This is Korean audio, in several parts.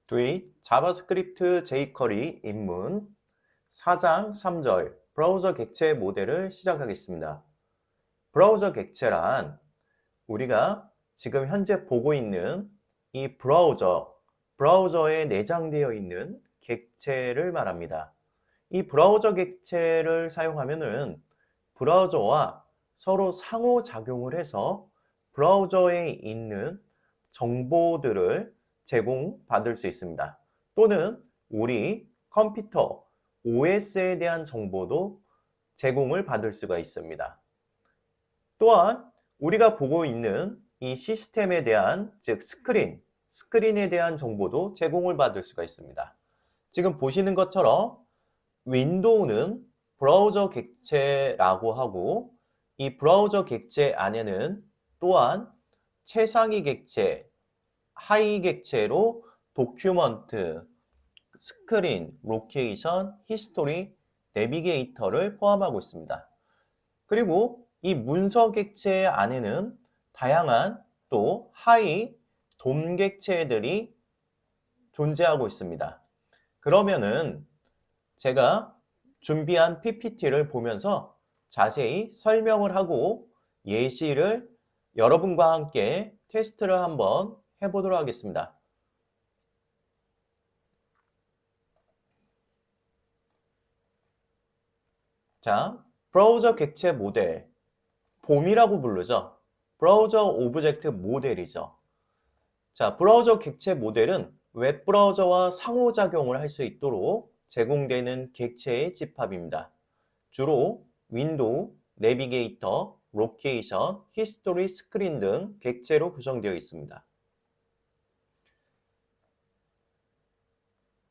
도입 자바스크립트 jQuery 입문 4장 3절 브라우저 객체 모델을 시작하겠습니다. 브라우저 객체란 우리가 지금 현재 보고 있는 이 브라우저에 내장되어 있는 객체를 말합니다. 이 브라우저 객체를 사용하면은 브라우저와 서로 상호작용을 해서 브라우저에 있는 정보들을 제공받을 수 있습니다. 또는 우리 컴퓨터 OS에 대한 정보도 제공을 받을 수가 있습니다. 또한 우리가 보고 있는 이 시스템에 대한 즉 스크린에 대한 정보도 제공을 받을 수가 있습니다. 지금 보시는 것처럼 윈도우는 브라우저 객체라고 하고 이 브라우저 객체 안에는 또한 최상위 객체, 하위 객체로 도큐먼트, 스크린, 로케이션, 히스토리, 내비게이터를 포함하고 있습니다. 그리고 이 문서 객체 안에는 다양한 또 하위 돔 객체들이 존재하고 있습니다. 그러면은 제가 준비한 PPT를 보면서 자세히 설명을 하고 예시를 여러분과 함께 테스트를 한번 해보도록 하겠습니다. 자, 브라우저 객체 모델, 봄이라고 부르죠. 브라우저 오브젝트 모델이죠. 자, 브라우저 객체 모델은 웹브라우저와 상호작용을 할 수 있도록 제공되는 객체의 집합입니다. 주로 윈도우, 내비게이터, 로케이션, 히스토리, 스크린 등 객체로 구성되어 있습니다.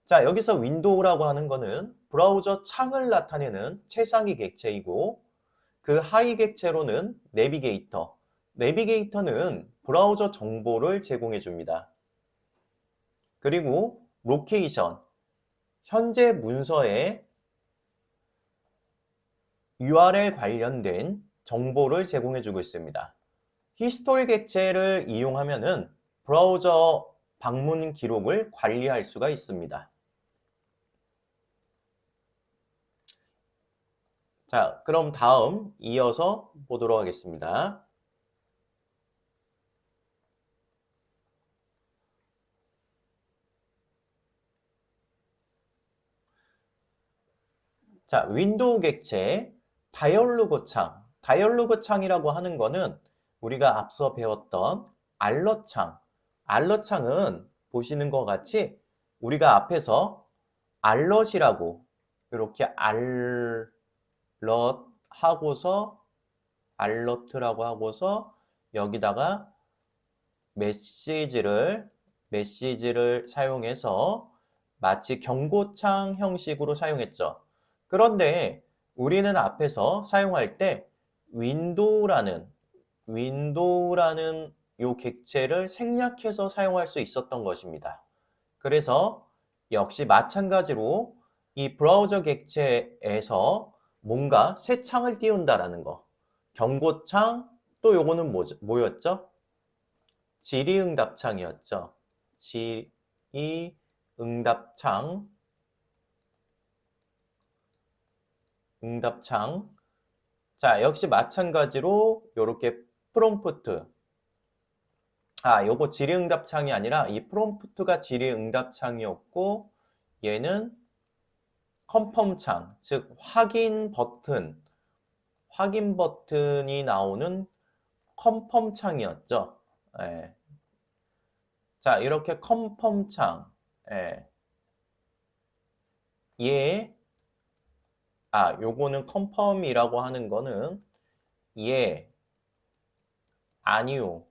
자, 여기서 윈도우라고 하는 거는 브라우저 창을 나타내는 최상위 객체이고 그 하위 객체로는 내비게이터는 브라우저 정보를 제공해 줍니다. 그리고 로케이션, 현재 문서에 URL 관련된 정보를 제공해 주고 있습니다. 히스토리 객체를 이용하면은 브라우저 방문 기록을 관리할 수가 있습니다. 자, 그럼 다음 이어서 보도록 하겠습니다. 자, 윈도우 객체, 다이얼로그 창이라고 하는 거는 우리가 앞서 배웠던 알럿창은 보시는 것 같이 우리가 앞에서 알럿이라고 이렇게 알러트라고 하고서 여기다가 메시지를 사용해서 마치 경고창 형식으로 사용했죠. 그런데 우리는 앞에서 사용할 때 윈도우라는 요 객체를 생략해서 사용할 수 있었던 것입니다. 그래서 역시 마찬가지로 이 브라우저 객체에서 뭔가 새 창을 띄운다라는 거. 경고창, 또 요거는 뭐였죠? 질의응답창이었죠. 질의응답창, 자, 역시 마찬가지로 요렇게 프롬프트. 요거 질의응답창이 아니라 이 프롬프트가 질의응답창이었고 얘는 컨펌창, 즉 확인 버튼이 나오는 컨펌 창이었죠. 예. 자, 이렇게 컨펌 창. 예. 요거는 컨펌이라고 하는 거는 아니요.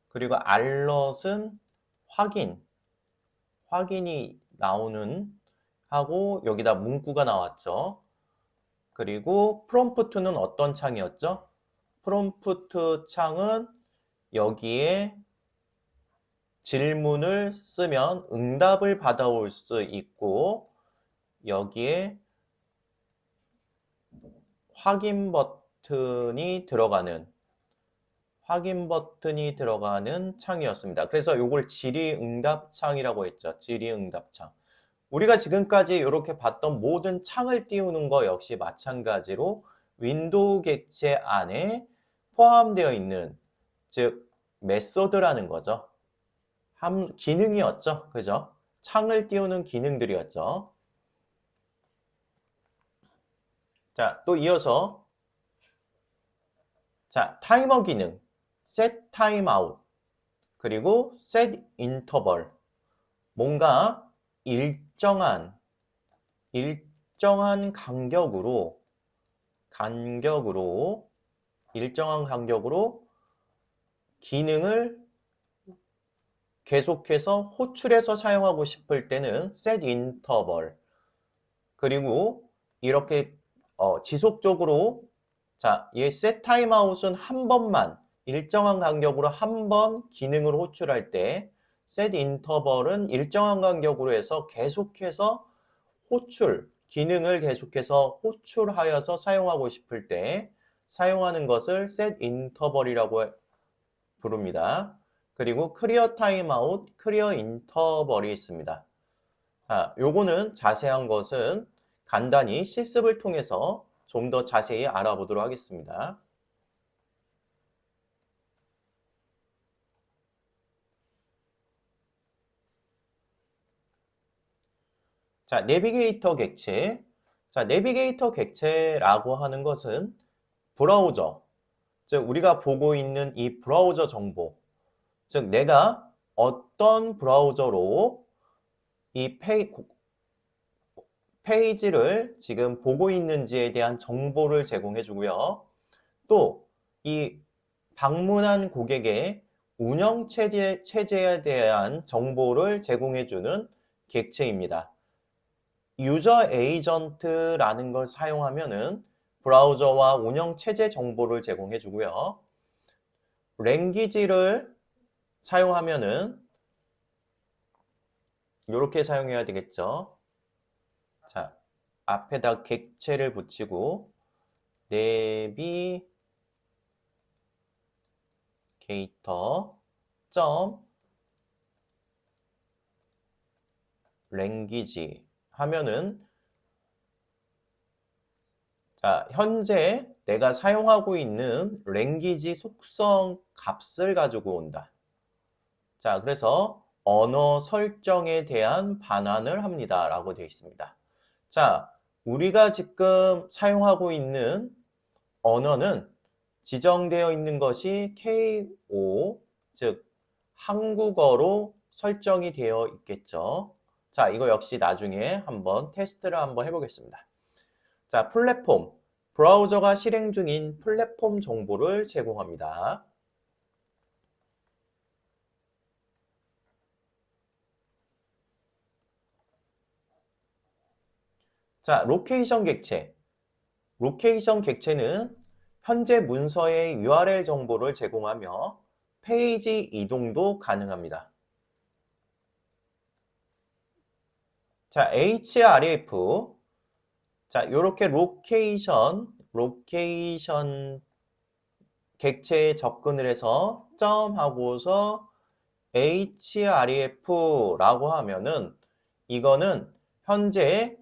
그리고 알럿은 확인이 나오는 하고 여기다 문구가 나왔죠. 그리고 프롬프트는 어떤 창이었죠? 프롬프트 창은 여기에 질문을 쓰면 응답을 받아올 수 있고 여기에 확인 버튼이 들어가는 확인 버튼이 들어가는 창이었습니다. 그래서 이걸 질의응답창이라고 했죠. 질의응답창. 우리가 지금까지 이렇게 봤던 모든 창을 띄우는 거 역시 마찬가지로 윈도우 객체 안에 포함되어 있는, 즉 메소드라는 거죠. 기능이었죠. 그죠? 창을 띄우는 기능들이었죠. 자, 또 이어서 자, 타이머 기능, set timeout, 그리고 set interval. 뭔가 일정한 간격으로 기능을 계속해서 호출해서 사용하고 싶을 때는 set interval. 그리고 이렇게 지속적으로, 자, 이 set timeout은 한 번만 일정한 간격으로 한 번 기능을 호출할 때, set interval은 일정한 간격으로 해서 계속해서 기능을 계속해서 호출하여서 사용하고 싶을 때 사용하는 것을 set interval이라고 부릅니다. 그리고 clear timeout, clear interval이 있습니다. 자, 요거는 자세한 것은 간단히 실습을 통해서 좀 더 자세히 알아보도록 하겠습니다. 자, 내비게이터 객체. 자, 내비게이터 객체라고 하는 것은 브라우저, 즉 우리가 보고 있는 이 브라우저 정보, 즉 내가 어떤 브라우저로 이 페이지를 지금 보고 있는지에 대한 정보를 제공해 주고요. 또 이 방문한 고객의 운영 체제에 대한 정보를 제공해 주는 객체입니다. 유저 에이전트라는 걸 사용하면은 브라우저와 운영 체제 정보를 제공해 주고요. 랭귀지를 사용하면은 이렇게 사용해야 되겠죠. 자, 앞에다 객체를 붙이고 내비게이터 랭귀지 하면은, 자, 현재 내가 사용하고 있는 랭귀지 속성 값을 가지고 온다. 자, 그래서 언어 설정에 대한 반환을 합니다 라고 되어 있습니다. 자, 우리가 지금 사용하고 있는 언어는 지정되어 있는 것이 K5, 즉 한국어로 설정이 되어 있겠죠. 자, 이거 역시 나중에 한번 테스트를 한번 해보겠습니다. 자, 플랫폼. 브라우저가 실행 중인 플랫폼 정보를 제공합니다. 자, 로케이션 객체. 로케이션 객체는 현재 문서의 URL 정보를 제공하며 페이지 이동도 가능합니다. 자, href. 자, 이렇게 로케이션 객체에 접근을 해서 점 하고서 href라고 하면은, 이거는 현재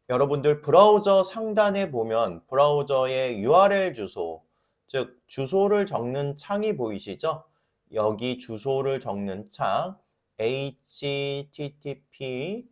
여러분들 브라우저 상단에 보면 브라우저의 URL 주소, 즉 주소를 적는 창이 보이시죠? 여기 주소를 적는 창 http://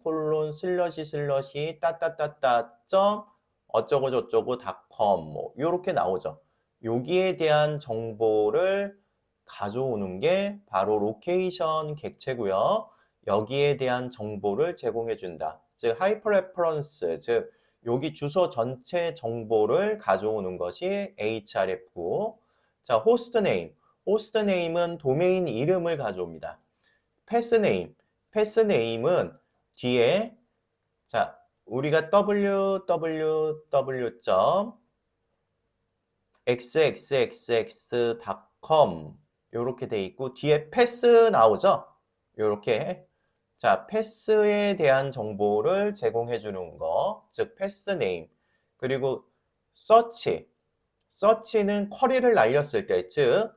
따따따따 점 어쩌고 저쩌고 .com 뭐 이렇게 나오죠. 여기에 대한 정보를 가져오는 게 바로 로케이션 객체고요. 여기에 대한 정보를 제공해 준다. 즉 하이퍼레퍼런스, 즉 여기 주소 전체 정보를 가져오는 것이 href고, 자, 호스트네임. 호스트네임은 도메인 이름을 가져옵니다. 패스네임은 뒤에, 자, 우리가 www.xxxx.com 이렇게 돼 있고 뒤에 패스 나오죠? 이렇게, 자, 패스에 대한 정보를 제공해 주는 거, 즉 패스네임. 그리고 서치는 쿼리를 날렸을 때, 즉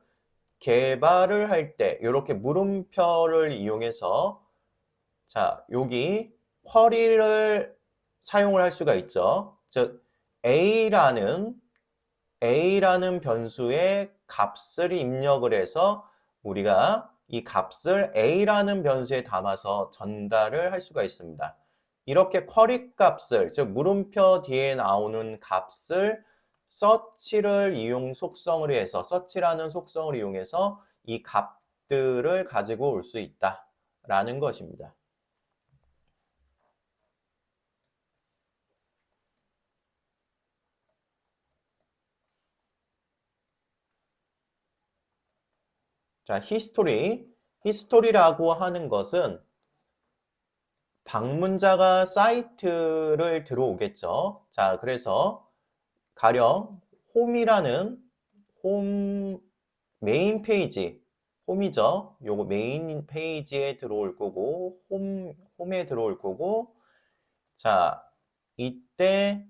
개발을 할 때 이렇게 물음표를 이용해서 자, 여기 쿼리를 사용을 할 수가 있죠. 즉 A라는 변수의 값을 입력을 해서 우리가 이 값을 A라는 변수에 담아서 전달을 할 수가 있습니다. 이렇게 쿼리 값을, 즉 물음표 뒤에 나오는 값을 서치라는 속성을 이용해서 이 값들을 가지고 올 수 있다라는 것입니다. 자, 히스토리라고 하는 것은 방문자가 사이트를 들어오겠죠. 자, 그래서 가령 홈 메인 페이지, 홈이죠. 요거 메인 페이지에 들어올 거고 홈에 들어올 거고 자, 이때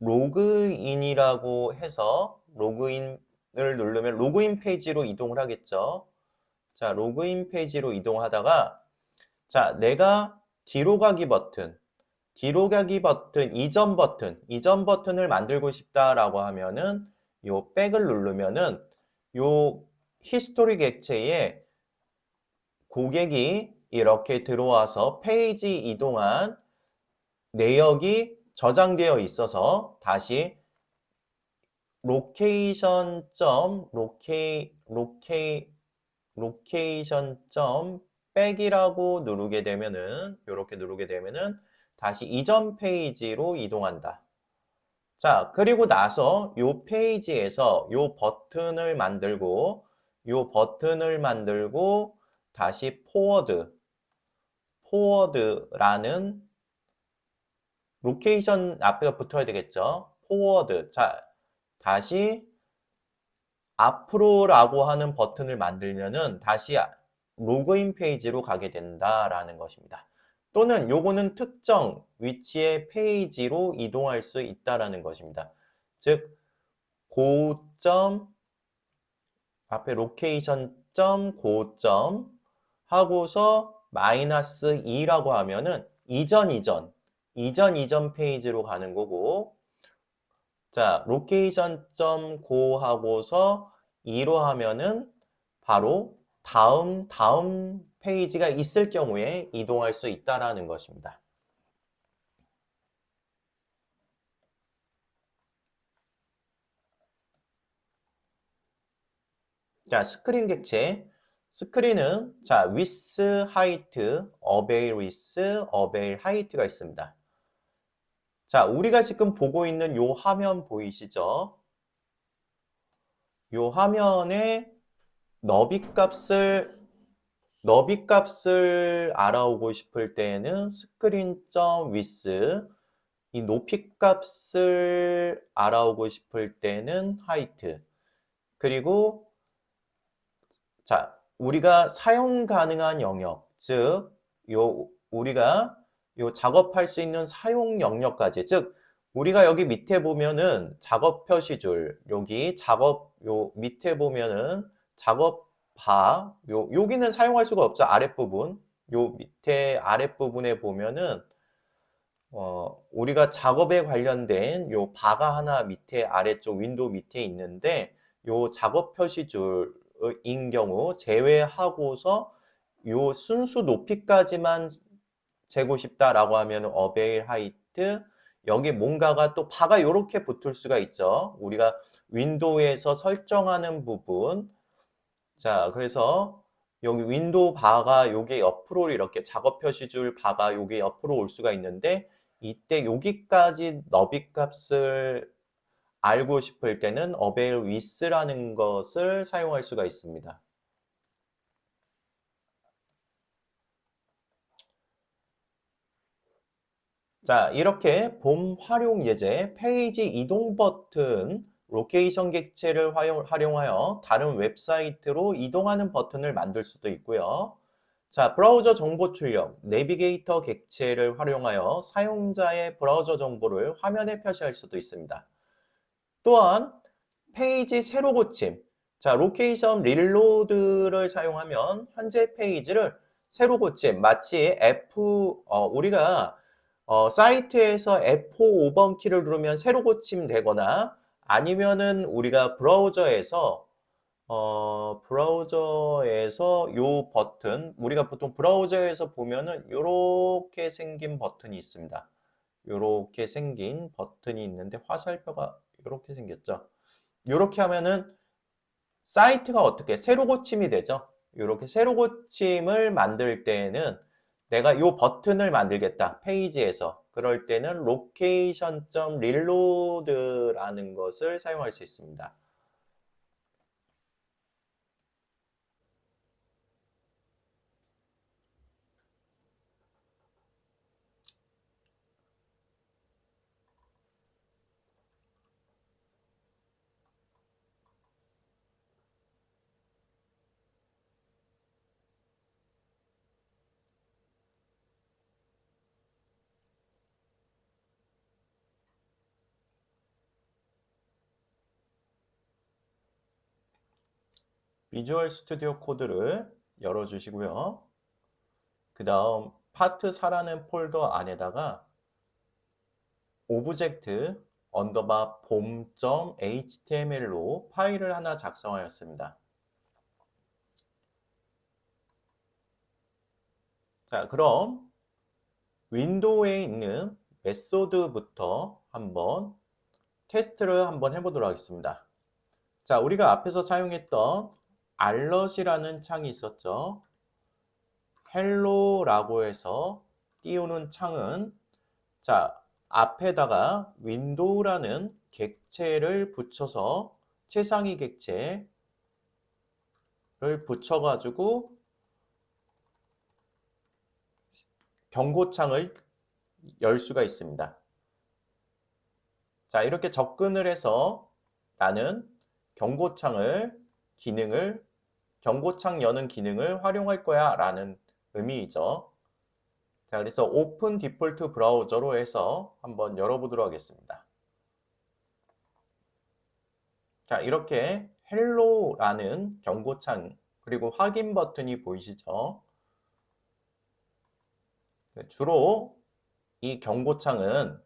로그인이라고 해서 로그인을 누르면 로그인 페이지로 이동을 하겠죠. 자, 로그인 페이지로 이동하다가 자, 내가 뒤로 가기 버튼, 이전 버튼을 만들고 싶다라고 하면은 요 백을 누르면은 요 히스토리 객체에 고객이 이렇게 들어와서 페이지 이동한 내역이 저장되어 있어서 다시 back이라고 누르게 되면은 이렇게 누르게 되면은 다시 이전 페이지로 이동한다. 자, 그리고 나서 요 페이지에서 요 버튼을 만들고 다시 포워드라는 로케이션 앞에 붙어야 되겠죠. 포워드. 자, 다시 앞으로라고 하는 버튼을 만들면은 다시 로그인 페이지로 가게 된다라는 것입니다. 또는 요거는 특정 위치의 페이지로 이동할 수 있다라는 것입니다. 즉 고점 앞에 로케이션 점 고점 하고서 마이너스 2라고 하면은 이전 페이지로 가는 거고 자 로케이션 점 고 하고서 2로 하면은 바로 다음 페이지가 있을 경우에 이동할 수 있다라는 것입니다. 자, 스크린 객체. 스크린은 자, width, height, avail width, avail height가 있습니다. 자, 우리가 지금 보고 있는 요 화면 보이시죠? 요 화면에 너비 값을 알아오고 싶을 때는 screen.width, 이 높이 값을 알아오고 싶을 때는 height, 그리고 자, 우리가 사용 가능한 영역, 즉 우리가 작업할 수 있는 사용 영역까지, 즉 우리가 여기 밑에 보면은 작업 표시줄, 여기 밑에 보면은 작업 바, 여기는 사용할 수가 없죠. 아랫부분. 요 밑에 아랫부분에 보면은 우리가 작업에 관련된 요 바가 하나 밑에 아래쪽 윈도우 밑에 있는데 요 작업 표시줄인 경우 제외하고서 요 순수 높이까지만 재고 싶다라고 하면 어베일 하이트, 여기 뭔가가 또 바가 이렇게 붙을 수가 있죠. 우리가 윈도우에서 설정하는 부분. 자, 그래서 여기 윈도우 바가 요게 옆으로 이렇게 작업 표시줄 바가 요게 옆으로 올 수가 있는데 이때 여기까지 너비 값을 알고 싶을 때는 avail with라는 것을 사용할 수가 있습니다. 자, 이렇게 봄 활용 예제 페이지 이동 버튼 로케이션 객체를 활용하여 다른 웹사이트로 이동하는 버튼을 만들 수도 있고요. 자, 브라우저 정보 출력, 내비게이터 객체를 활용하여 사용자의 브라우저 정보를 화면에 표시할 수도 있습니다. 또한 페이지 세로 고침, 자, 로케이션 릴로드를 사용하면 현재 페이지를 새로 고침, 마치 우리가 사이트에서 F5 5번 키를 누르면 새로 고침되거나 아니면은 우리가 브라우저에서 요 버튼, 우리가 보통 브라우저에서 보면은 요렇게 생긴 버튼이 있습니다. 요렇게 생긴 버튼이 있는데 화살표가 요렇게 생겼죠. 요렇게 하면은 사이트가 어떻게 새로 고침이 되죠. 이렇게 새로 고침을 만들 때는 내가 이 버튼을 만들겠다. 페이지에서. 그럴 때는 location.reload라는 것을 사용할 수 있습니다. 비주얼 스튜디오 코드를 열어주시고요. 그 다음 파트 4라는 폴더 안에다가 오브젝트 언더바 봄.html로 파일을 하나 작성하였습니다. 자, 그럼 윈도우에 있는 메소드부터 한번 테스트를 한번 해보도록 하겠습니다. 자, 우리가 앞에서 사용했던 알럿이라는 창이 있었죠. 헬로라고 해서 띄우는 창은 자, 앞에다가 윈도우라는 객체를 붙여서 최상위 객체를 붙여가지고 경고창을 열 수가 있습니다. 자, 이렇게 접근을 해서 나는 경고창 여는 기능을 활용할 거야 라는 의미이죠. 자, 그래서 오픈 디폴트 브라우저로 해서 한번 열어보도록 하겠습니다. 자, 이렇게 헬로라는 경고창 그리고 확인 버튼이 보이시죠? 주로 이 경고창은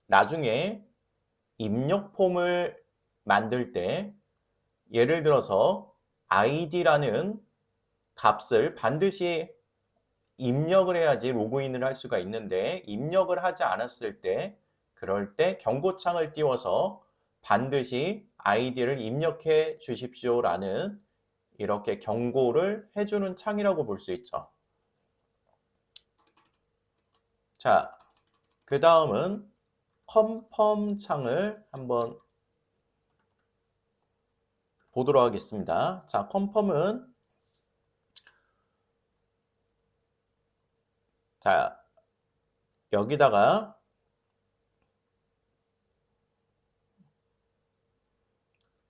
나중에 입력 폼을 만들 때 예를 들어서 id라는 값을 반드시 입력을 해야지 로그인을 할 수가 있는데 입력을 하지 않았을 때 그럴 때 경고창을 띄워서 반드시 id를 입력해 주십시오 라는 이렇게 경고를 해주는 창이라고 볼 수 있죠. 자, 그 다음은 컨펌 창을 한번 보도록 하겠습니다. 자, 컨펌은 자, 여기다가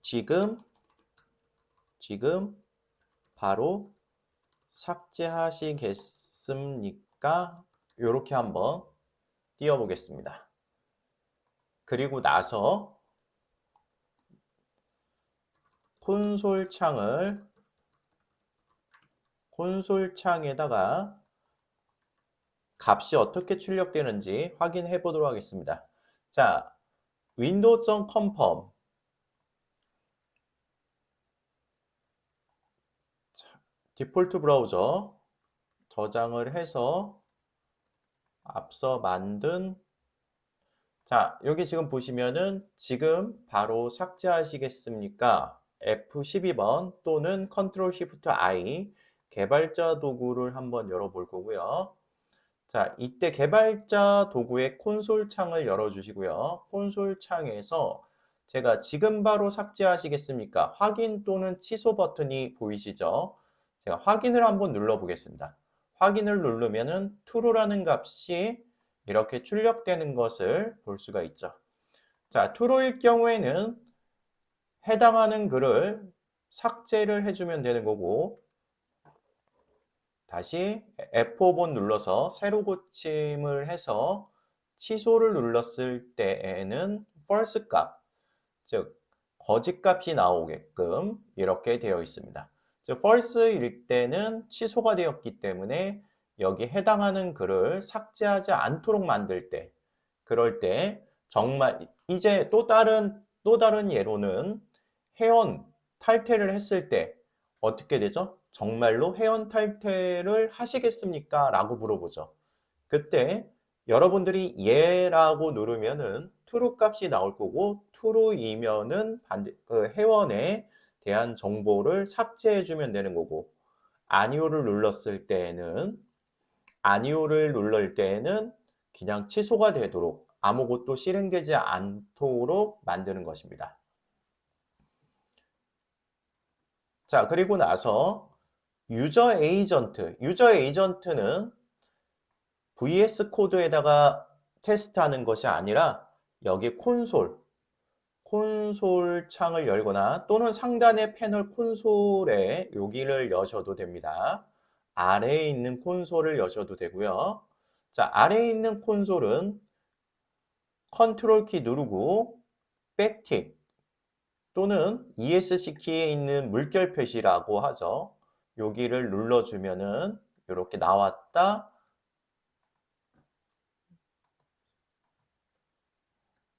지금 바로 삭제하시겠습니까? 이렇게 한번 띄워 보겠습니다. 그리고 나서 콘솔 창에다가 값이 어떻게 출력되는지 확인해 보도록 하겠습니다. 자, window.confirm 디폴트 브라우저 저장을 해서 앞서 만든 자, 여기 지금 보시면은 지금 바로 삭제하시겠습니까? F12번 또는 Ctrl Shift I 개발자 도구를 한번 열어볼 거고요. 자, 이때 개발자 도구의 콘솔 창을 열어주시고요. 콘솔 창에서 제가 지금 바로 삭제하시겠습니까? 확인 또는 취소 버튼이 보이시죠? 제가 확인을 한번 눌러보겠습니다. 확인을 누르면은 true라는 값이 이렇게 출력되는 것을 볼 수가 있죠. 자, true일 경우에는 해당하는 글을 삭제를 해주면 되는 거고 다시 F5번 눌러서 새로 고침을 해서 취소를 눌렀을 때에는 false 값, 즉 거짓값이 나오게끔 이렇게 되어 있습니다. 즉 false일 때는 취소가 되었기 때문에 여기 해당하는 글을 삭제하지 않도록 만들 때, 그럴 때 정말 이제 또 다른 예로는 회원 탈퇴를 했을 때 어떻게 되죠? 정말로 회원 탈퇴를 하시겠습니까? 라고 물어보죠. 그때 여러분들이 예라고 누르면은 true 값이 나올 거고 true이면은 그 회원에 대한 정보를 삭제해 주면 되는 거고, 아니오를 눌렀을 때에는 아니오를 누를 때에는 그냥 취소가 되도록 아무것도 실행되지 않도록 만드는 것입니다. 자, 그리고 나서 유저 에이전트는 VS 코드에다가 테스트하는 것이 아니라 여기 콘솔 창을 열거나 또는 상단의 패널 콘솔에 여기를 여셔도 됩니다. 아래에 있는 콘솔을 여셔도 되고요. 자, 아래에 있는 콘솔은 컨트롤 키 누르고 백틱 또는 ESC 키에 있는 물결 표시라고 하죠. 여기를 눌러주면은 이렇게 나왔다.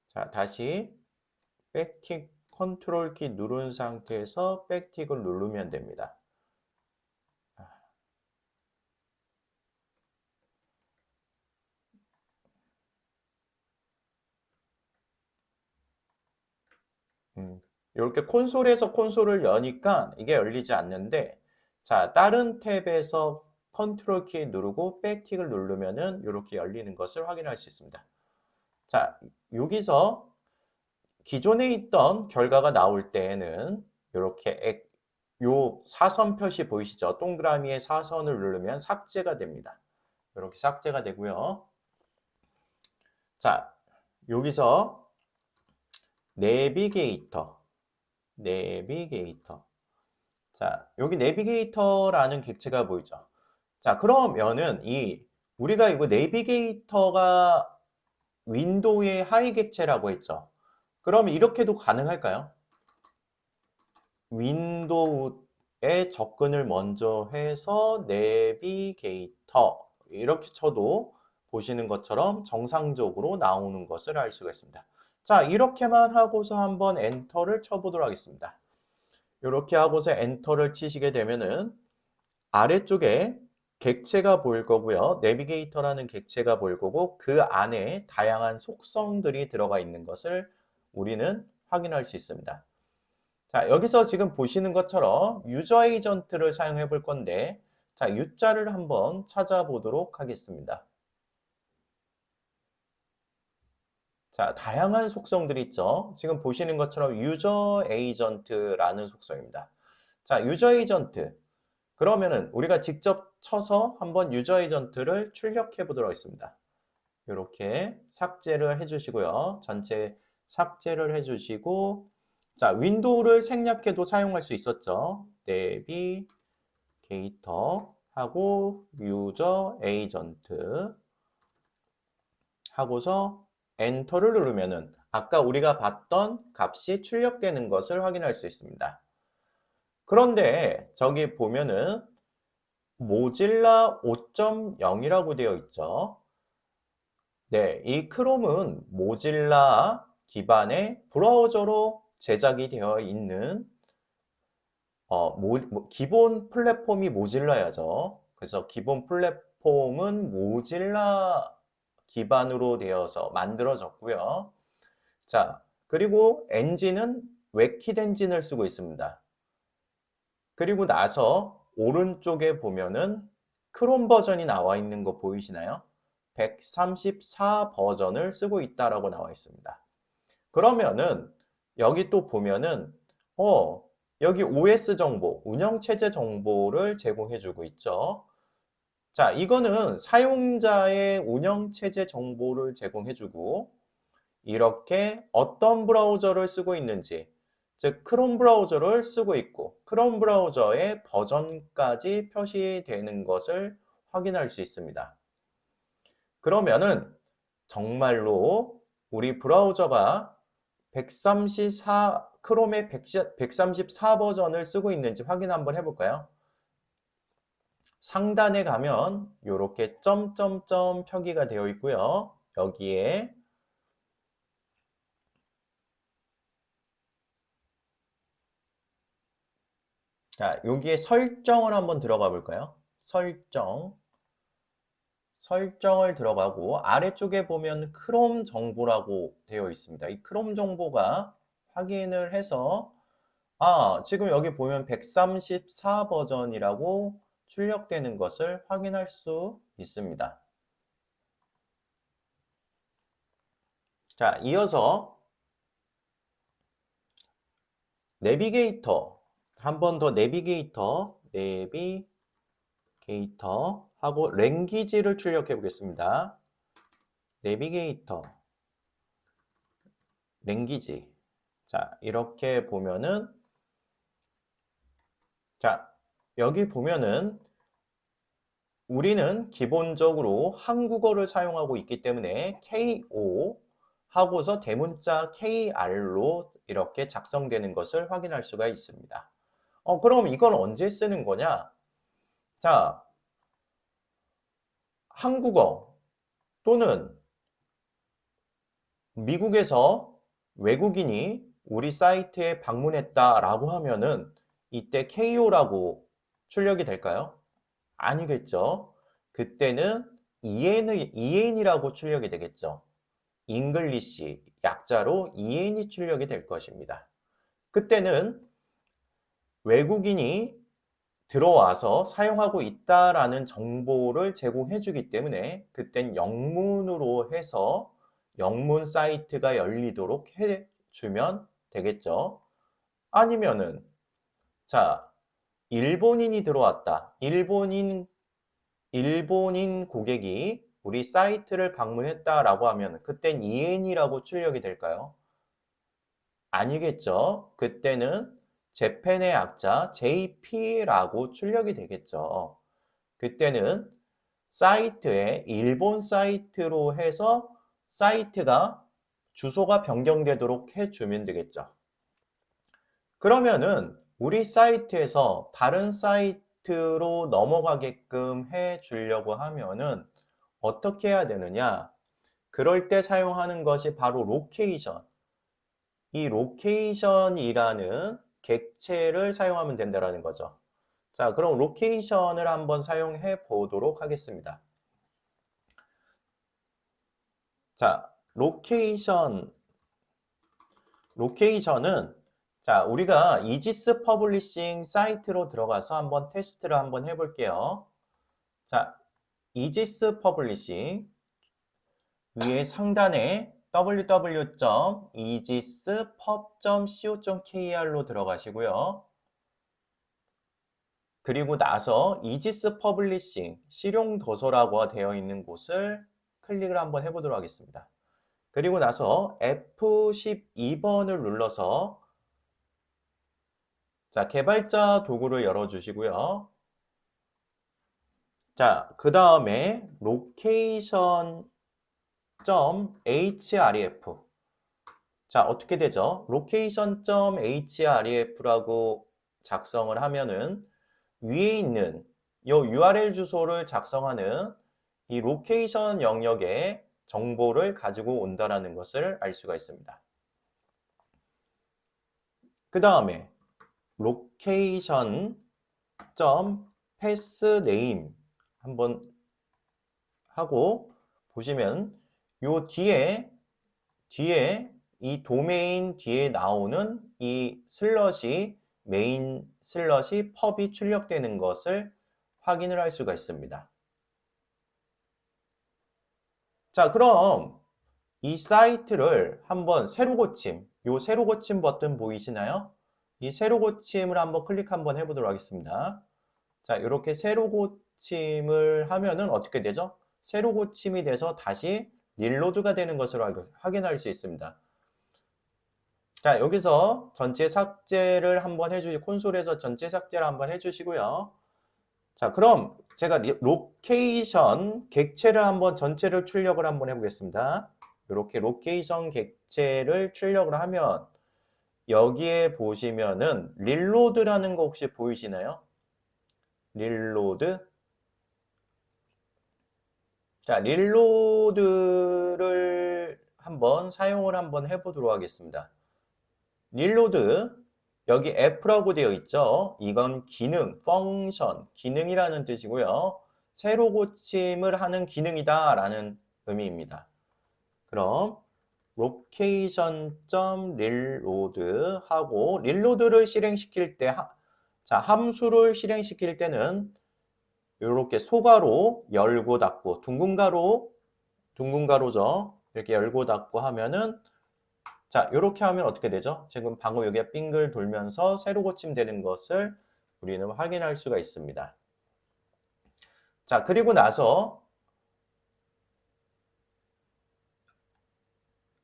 자, 다시 백틱 컨트롤 키 누른 상태에서 백틱을 누르면 됩니다. 이렇게 콘솔에서 콘솔을 여니까 이게 열리지 않는데, 자, 다른 탭에서 컨트롤 키 누르고 백틱을 누르면은 이렇게 열리는 것을 확인할 수 있습니다. 자, 여기서 기존에 있던 결과가 나올 때에는 이렇게 요 사선 표시 보이시죠? 동그라미에 사선을 누르면 삭제가 됩니다. 이렇게 삭제가 되고요. 자, 여기서 내비게이터. 자, 여기 내비게이터라는 객체가 보이죠? 자, 그러면은 우리가 이거 내비게이터가 윈도우의 하위 객체라고 했죠? 그럼 이렇게도 가능할까요? 윈도우에 접근을 먼저 해서 내비게이터 이렇게 쳐도 보시는 것처럼 정상적으로 나오는 것을 알 수가 있습니다. 자, 이렇게만 하고서 한번 엔터를 쳐보도록 하겠습니다. 이렇게 하고서 엔터를 치시게 되면은 아래쪽에 객체가 보일 거고요. 내비게이터라는 객체가 보일 거고 그 안에 다양한 속성들이 들어가 있는 것을 우리는 확인할 수 있습니다. 자, 여기서 지금 보시는 것처럼 유저 에이전트를 사용해 볼 건데, 자, U자를 한번 찾아보도록 하겠습니다. 자, 다양한 속성들이 있죠. 지금 보시는 것처럼 유저 에이전트라는 속성입니다. 자, 유저 에이전트. 그러면은 우리가 직접 쳐서 한번 유저 에이전트를 출력해 보도록 하겠습니다. 이렇게 삭제를 해 주시고요. 전체 삭제를 해 주시고, 자, 윈도우를 생략해도 사용할 수 있었죠. 내비게이터 하고 유저 에이전트 하고서 엔터를 누르면은 아까 우리가 봤던 값이 출력되는 것을 확인할 수 있습니다. 그런데 저기 보면은 모질라 5.0이라고 되어 있죠. 네, 이 크롬은 모질라 기반의 브라우저로 제작이 되어 있는 기본 플랫폼이 모질라야죠. 그래서 기본 플랫폼은 모질라 기반으로 되어서 만들어졌고요. 자, 그리고 엔진은 웹킷 엔진을 쓰고 있습니다. 그리고 나서 오른쪽에 보면은 크롬 버전이 나와 있는 거 보이시나요? 134 버전을 쓰고 있다라고 나와 있습니다. 그러면은 여기 또 보면은 여기 OS 정보, 운영체제 정보를 제공해주고 있죠. 자, 이거는 사용자의 운영체제 정보를 제공해주고 이렇게 어떤 브라우저를 쓰고 있는지, 즉 크롬 브라우저를 쓰고 있고 크롬 브라우저의 버전까지 표시되는 것을 확인할 수 있습니다. 그러면은 정말로 우리 브라우저가 크롬의 134 버전을 쓰고 있는지 확인 한번 해볼까요? 상단에 가면 이렇게 점점점 표기가 되어 있고요. 여기에 자, 여기에 설정을 한번 들어가 볼까요? 설정을 들어가고 아래쪽에 보면 크롬 정보라고 되어 있습니다. 이 크롬 정보가 확인을 해서 지금 여기 보면 134 버전이라고 출력되는 것을 확인할 수 있습니다. 자, 이어서 내비게이터 한 번 더 내비게이터 하고 랭귀지를 출력해 보겠습니다. 내비게이터 랭귀지. 자, 이렇게 보면은 자, 여기 보면은 우리는 기본적으로 한국어를 사용하고 있기 때문에 KO 하고서 대문자 KR로 이렇게 작성되는 것을 확인할 수가 있습니다. 그럼 이건 언제 쓰는 거냐? 자, 한국어 또는 미국에서 외국인이 우리 사이트에 방문했다라고 하면은 이때 KO라고 출력이 될까요? 아니겠죠. 그때는 EN이라고 출력이 되겠죠. 잉글리시 약자로 EN이 출력이 될 것입니다. 그때는 외국인이 들어와서 사용하고 있다라는 정보를 제공해 주기 때문에 그땐 영문으로 해서 영문 사이트가 열리도록 해 주면 되겠죠. 아니면은 자, 일본인이 들어왔다. 일본인 고객이 우리 사이트를 방문했다라고 하면 그땐 EN이라고 출력이 될까요? 아니겠죠. 그때는 재팬의 약자 JP라고 출력이 되겠죠. 그때는 사이트에 일본 사이트로 해서 사이트가 주소가 변경되도록 해주면 되겠죠. 그러면은 우리 사이트에서 다른 사이트로 넘어가게끔 해주려고 하면은 어떻게 해야 되느냐? 그럴 때 사용하는 것이 바로 로케이션. 이 로케이션이라는 객체를 사용하면 된다는 거죠. 자, 그럼 로케이션을 한번 사용해 보도록 하겠습니다. 자, 로케이션은 자, 우리가 이지스 퍼블리싱 사이트로 들어가서 한번 테스트를 한번 해볼게요. 자, 이지스 퍼블리싱 위에 상단에 www.egispub.co.kr로 들어가시고요. 그리고 나서 이지스 퍼블리싱 실용 도서라고 되어 있는 곳을 클릭을 한번 해보도록 하겠습니다. 그리고 나서 F12번을 눌러서 자, 개발자 도구를 열어주시고요. 자, 그 다음에 location.href 자, 어떻게 되죠? location.href라고 작성을 하면은 위에 있는 이 URL 주소를 작성하는 이 로케이션 영역에 정보를 가지고 온다는 것을 알 수가 있습니다. 그 다음에 location.passName 한번 하고 보시면 요 뒤에 이 도메인 뒤에 나오는 이 슬러시 메인 슬러시 펍이 출력되는 것을 확인을 할 수가 있습니다. 자, 그럼 이 사이트를 한번 새로 고침, 요 새로 고침 버튼 보이시나요? 이 새로 고침을 한번 클릭 한번 해보도록 하겠습니다. 자, 이렇게 새로 고침을 하면은 어떻게 되죠? 새로 고침이 돼서 다시 릴로드가 되는 것으로 확인할 수 있습니다. 자, 여기서 전체 삭제를 한번 콘솔에서 전체 삭제를 한번 해주시고요. 자, 그럼 제가 로케이션 객체를 한번 전체를 출력을 한번 해보겠습니다. 이렇게 로케이션 객체를 출력을 하면 여기에 보시면은 릴로드라는 거 혹시 보이시나요? 릴로드. 자, 릴로드를 한번 사용을 한번 해보도록 하겠습니다. 릴로드, 여기 F라고 되어 있죠? 이건 기능, 펑션, 기능이라는 뜻이고요. 새로 고침을 하는 기능이다 라는 의미입니다. 그럼 location.reload 하고 릴로드를 실행시킬 때 자, 함수를 실행시킬 때는 이렇게 소가로 열고 닫고 둥근 가로죠. 이렇게 열고 닫고 하면은 자, 이렇게 하면 어떻게 되죠? 지금 방금 여기가 빙글 돌면서 세로 고침되는 것을 우리는 확인할 수가 있습니다. 자, 그리고 나서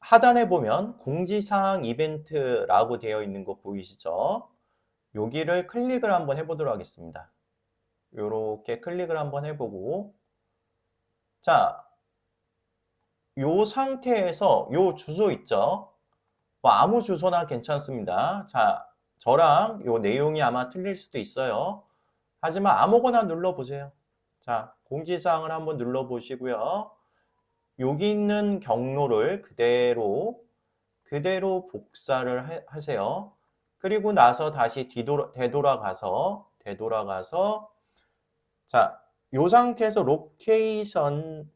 하단에 보면 공지사항 이벤트라고 되어 있는 거 보이시죠? 여기를 클릭을 한번 해보도록 하겠습니다. 이렇게 클릭을 한번 해보고 자, 요 상태에서 요 주소 있죠? 뭐 아무 주소나 괜찮습니다. 자, 저랑 요 내용이 아마 틀릴 수도 있어요. 하지만 아무거나 눌러보세요. 자, 공지사항을 한번 눌러보시고요. 여기 있는 경로를 그대로 복사를 하세요. 그리고 나서 다시 되돌아가서 자, 요 상태에서 location.href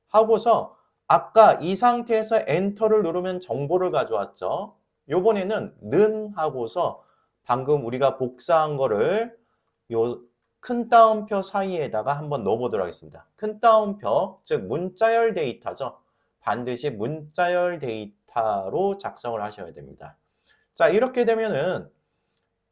하고서 아까 이 상태에서 엔터를 누르면 정보를 가져왔죠. 요번에는 는 하고서 방금 우리가 복사한 거를 요 큰 따옴표 사이에다가 한번 넣어보도록 하겠습니다. 큰 따옴표, 즉 문자열 데이터죠. 반드시 문자열 데이터로 작성을 하셔야 됩니다. 자, 이렇게 되면은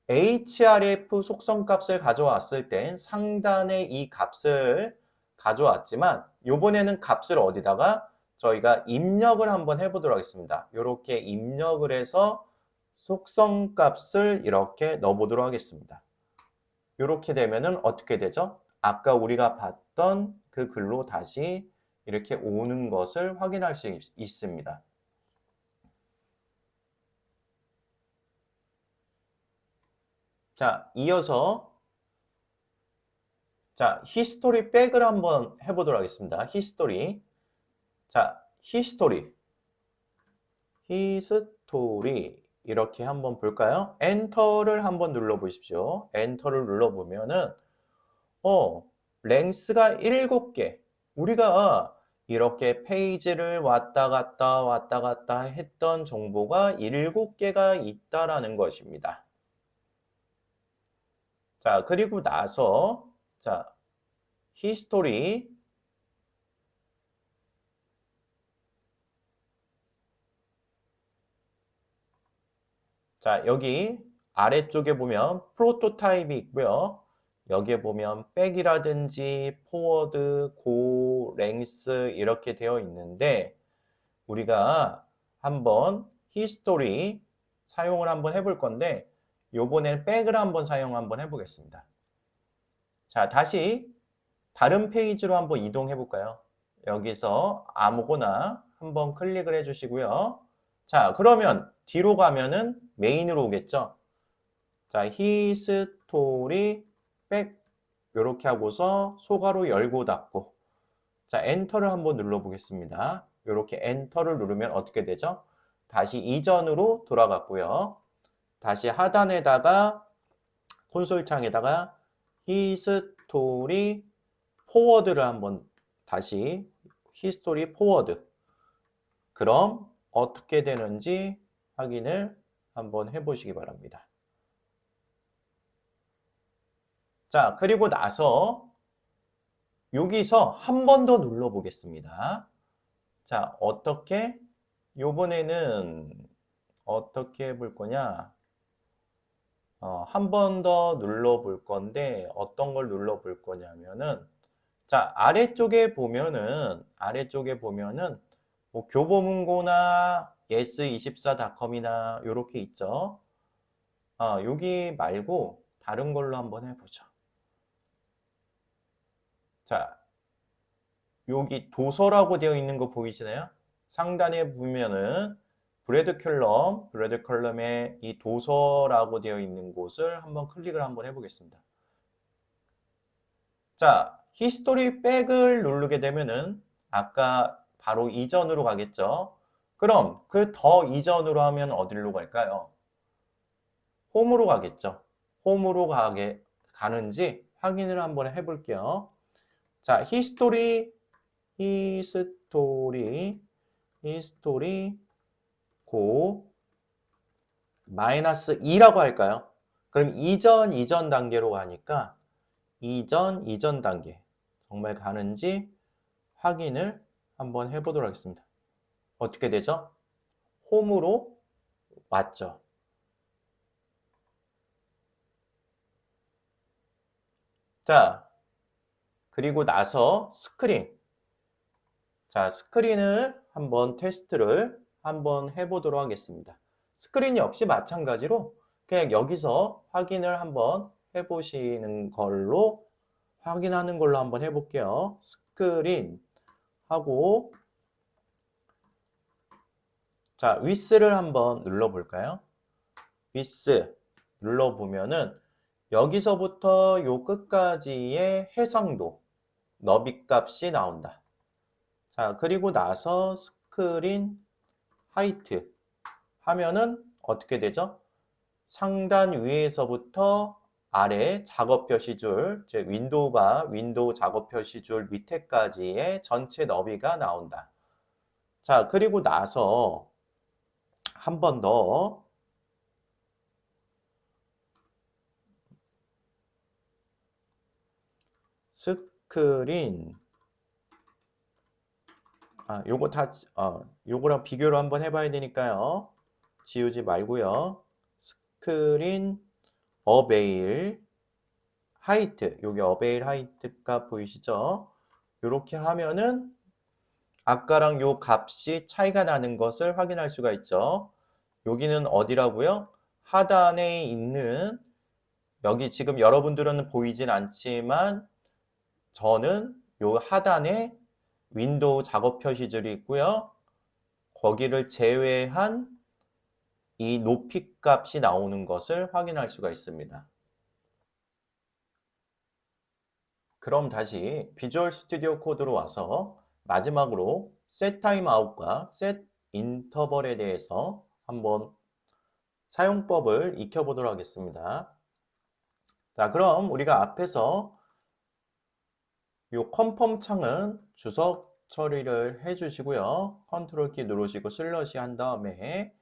href 속성값을 가져왔을 땐 상단에 이 값을 가져왔지만 요번에는 값을 어디다가 저희가 입력을 한번 해보도록 하겠습니다. 이렇게 입력을 해서 속성값을 이렇게 넣어보도록 하겠습니다. 이렇게 되면은 어떻게 되죠? 아까 우리가 봤던 그 글로 다시 이렇게 오는 것을 확인할 수 있습니다. 자, 이어서 자, 히스토리 백을 한번 해보도록 하겠습니다. 히스토리. 자, 히스토리 이렇게 한번 볼까요? 엔터를 한번 눌러보십시오. 엔터를 눌러보면은 랭스가 7개. 우리가 이렇게 페이지를 왔다 갔다 했던 정보가 7개가 있다라는 것입니다. 자, 그리고 나서 자, 히스토리 자, 여기 아래쪽에 보면 프로토타입이 있고요. 여기에 보면 백이라든지 포워드, 고, 랭스 이렇게 되어 있는데 우리가 한번 히스토리 사용을 한번 해볼 건데 요번에는 백을 한번 한번 해보겠습니다. 자, 다시 다른 페이지로 한번 이동해 볼까요? 여기서 아무거나 한번 클릭을 해 주시고요. 자, 그러면 뒤로 가면은 메인으로 오겠죠? 자, 히스토리 백 이렇게 하고서 소가로 열고 닫고 자, 엔터를 한번 눌러 보겠습니다. 이렇게 엔터를 누르면 어떻게 되죠? 다시 이전으로 돌아갔고요. 다시 하단에다가 콘솔 창에다가 히스토리 포워드를 한번 다시 히스토리 포워드 그럼 어떻게 되는지 확인을 한번 해보시기 바랍니다. 자, 그리고 나서 여기서 한 번 더 눌러 보겠습니다. 자, 요번에는 어떻게 해볼 거냐? 한 번 더 눌러 볼 건데 어떤 걸 눌러 볼 거냐면은 자, 아래쪽에 보면은 뭐 교보문고나 yes24.com이나 요렇게 있죠. 여기 말고 다른 걸로 한번 해보죠. 자, 여기 도서라고 되어 있는 거 보이시나요? 상단에 보면은 브래드 컬럼에 이 도서라고 되어 있는 곳을 한번 클릭을 한번 해보겠습니다. 자, 히스토리 백을 누르게 되면은 아까 바로 이전으로 가겠죠? 그럼 그 더 이전으로 하면 어디로 갈까요? 홈으로 가겠죠? 홈으로 가는지 확인을 한번 해볼게요. 자, 히스토리 고 마이너스 2라고 할까요? 그럼 이전 단계로 가니까 이전 단계 정말 가는지 확인을 한번 해보도록 하겠습니다. 어떻게 되죠? 홈으로 왔죠. 자, 그리고 나서 스크린. 자, 스크린을 한번 테스트를 한번 해보도록 하겠습니다. 스크린 역시 마찬가지로 그냥 여기서 확인을 한번 해보시는 걸로 확인하는 걸로 한번 해볼게요. 스크린 하고 자, 위스를 한번 눌러볼까요? 위스 눌러보면은 여기서부터 요 끝까지의 해상도 너비 값이 나온다. 자, 그리고 나서 스크린 하이트 하면은 어떻게 되죠? 상단 위에서부터 아래 작업 표시줄, 즉 윈도우 작업 표시줄 밑에까지의 전체 너비가 나온다. 자, 그리고 나서 한 번 더 스크린 요거랑 비교를 한번 해봐야 되니까요. 지우지 말고요. 스크린 어베일 하이트, 여기 어베일 하이트 값 보이시죠? 이렇게 하면은 아까랑 요 값이 차이가 나는 것을 확인할 수가 있죠. 여기는 어디라고요? 하단에 있는 여기 지금 여러분들은 보이진 않지만 저는 요 하단에 윈도우 작업 표시줄이 있고요. 거기를 제외한 이 높이 값이 나오는 것을 확인할 수가 있습니다. 그럼 다시 비주얼 스튜디오 코드로 와서 마지막으로 set timeout과 set interval에 대해서 한번 사용법을 익혀보도록 하겠습니다. 자, 그럼 우리가 앞에서 이 컨펌 창은 주석 처리를 해주시고요. 컨트롤 키 누르시고 슬러시 한 다음에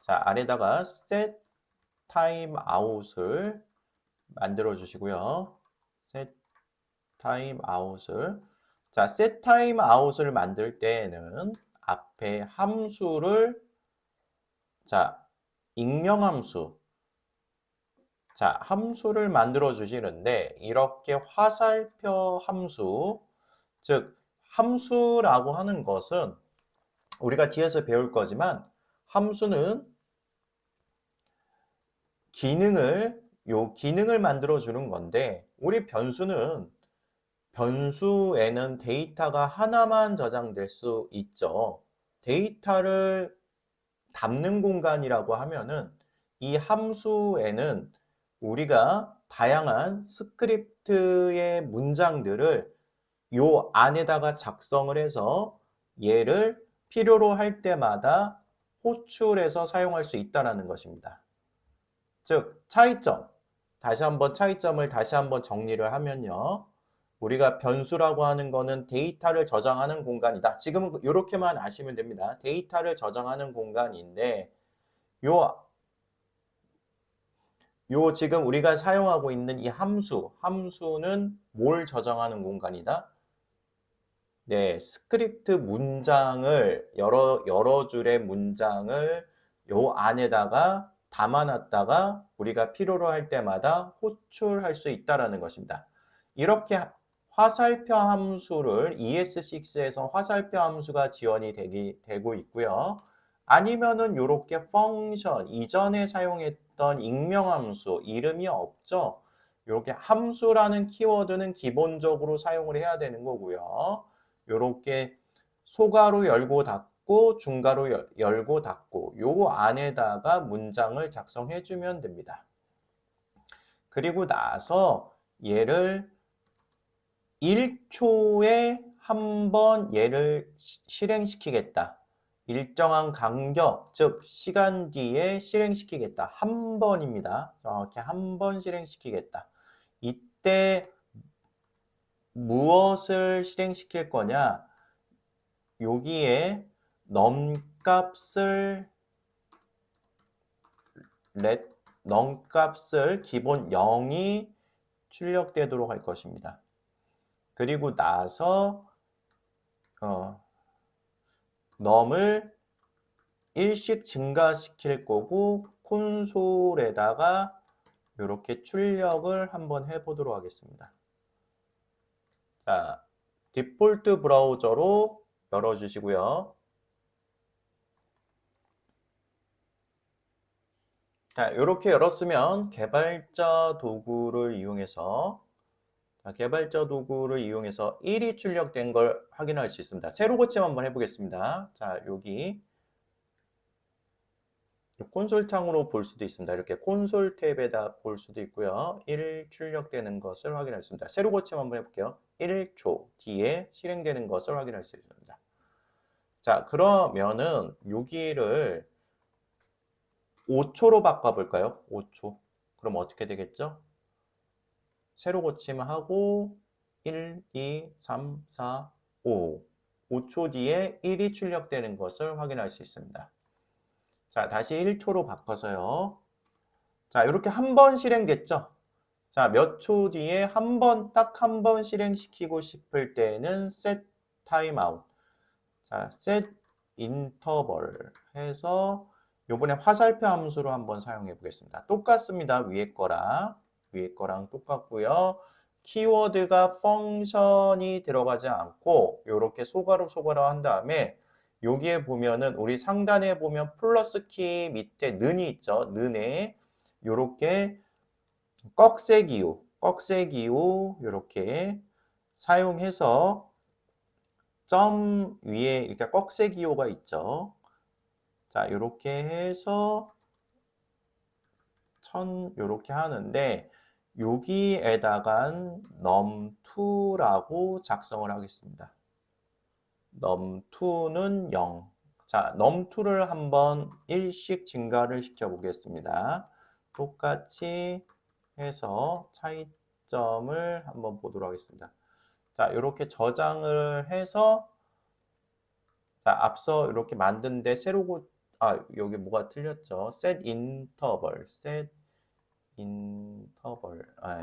자, 아래다가 set timeout을 만들어 주시고요. set timeout을 자, set timeout을 만들 때에는 앞에 함수를 자, 익명함수 자, 함수를 만들어 주시는데 이렇게 화살표 함수 즉 함수라고 하는 것은 우리가 뒤에서 배울 거지만 함수는 기능을 만들어 주는 건데 우리 변수에는 데이터가 하나만 저장될 수 있죠. 데이터를 담는 공간이라고 하면은 이 함수에는 우리가 다양한 스크립트의 문장들을 요 안에다가 작성을 해서 얘를 필요로 할 때마다 호출해서 사용할 수 있다는 것입니다. 즉 차이점 차이점을 다시 한번 정리를 하면요. 우리가 변수라고 하는 거는 데이터를 저장하는 공간이다. 지금은 이렇게만 아시면 됩니다. 데이터를 저장하는 공간인데 요 지금 우리가 사용하고 있는 이 함수는 뭘 저장하는 공간이다? 네, 스크립트 문장을 여러 줄의 문장을 요 안에다가 담아놨다가 우리가 필요로 할 때마다 호출할 수 있다라는 것입니다. 이렇게 화살표 함수를 ES6에서 화살표 함수가 지원이 되고 있고요. 아니면은 이렇게 펑션, 이전에 사용했던 익명함수, 이름이 없죠. 이렇게 함수라는 키워드는 기본적으로 사용을 해야 되는 거고요. 요렇게 소가로 열고 닫고 중가로 열고 닫고 요 안에다가 문장을 작성해 주면 됩니다. 그리고 나서 얘를 1초에 한 번 얘를 실행시키겠다. 일정한 간격, 즉 시간 뒤에 실행시키겠다. 한 번입니다. 정확히 한 번 실행시키겠다. 이때 무엇을 실행시킬 거냐? 여기에 넘값을 기본 0이 출력되도록 할 것입니다. 그리고 나서 넘을 1씩 증가시킬 거고 콘솔에다가 이렇게 출력을 한번 해보도록 하겠습니다. 자, 디폴트 브라우저로 열어주시고요. 자, 이렇게 열었으면 개발자 도구를 이용해서 1이 출력된 걸 확인할 수 있습니다. 세로 고침 한번 해보겠습니다. 자, 여기 콘솔 창으로 볼 수도 있습니다. 이렇게 콘솔 탭에다 볼 수도 있고요. 1 출력되는 것을 확인할 수 있습니다. 세로 고침 한번 해볼게요. 1초 뒤에 실행되는 것을 확인할 수 있습니다. 자, 그러면은 여기를 5초로 바꿔볼까요? 5초. 그럼 어떻게 되겠죠? 세로 고침하고 1, 2, 3, 4, 5. 5초 뒤에 1이 출력되는 것을 확인할 수 있습니다. 자, 다시 1초로 바꿔서요. 자, 이렇게 한 번 실행됐죠? 자, 몇 초 뒤에 딱 한 번 실행시키고 싶을 때는 set timeout. 자, set interval 해서 요번에 화살표 함수로 한번 사용해 보겠습니다. 똑같습니다. 위에 거랑 똑같고요. 키워드가 펑션이 들어가지 않고 이렇게 소괄호 한 다음에 여기에 보면은 우리 상단에 보면 플러스 키 밑에 는이 있죠. 는에 이렇게 꺽쇠기호 이렇게 사용해서 점 위에 이렇게 꺽쇠기호가 있죠. 자, 이렇게 해서 이렇게 하는데 여기에다가 num2라고 작성을 하겠습니다. num2는 0. 자, num2를 한번 1씩 증가를 시켜 보겠습니다. 똑같이 해서 차이점을 한번 보도록 하겠습니다. 자, 이렇게 저장을 해서 자, 앞서 이렇게 만든데 여기 뭐가 틀렸죠? set interval.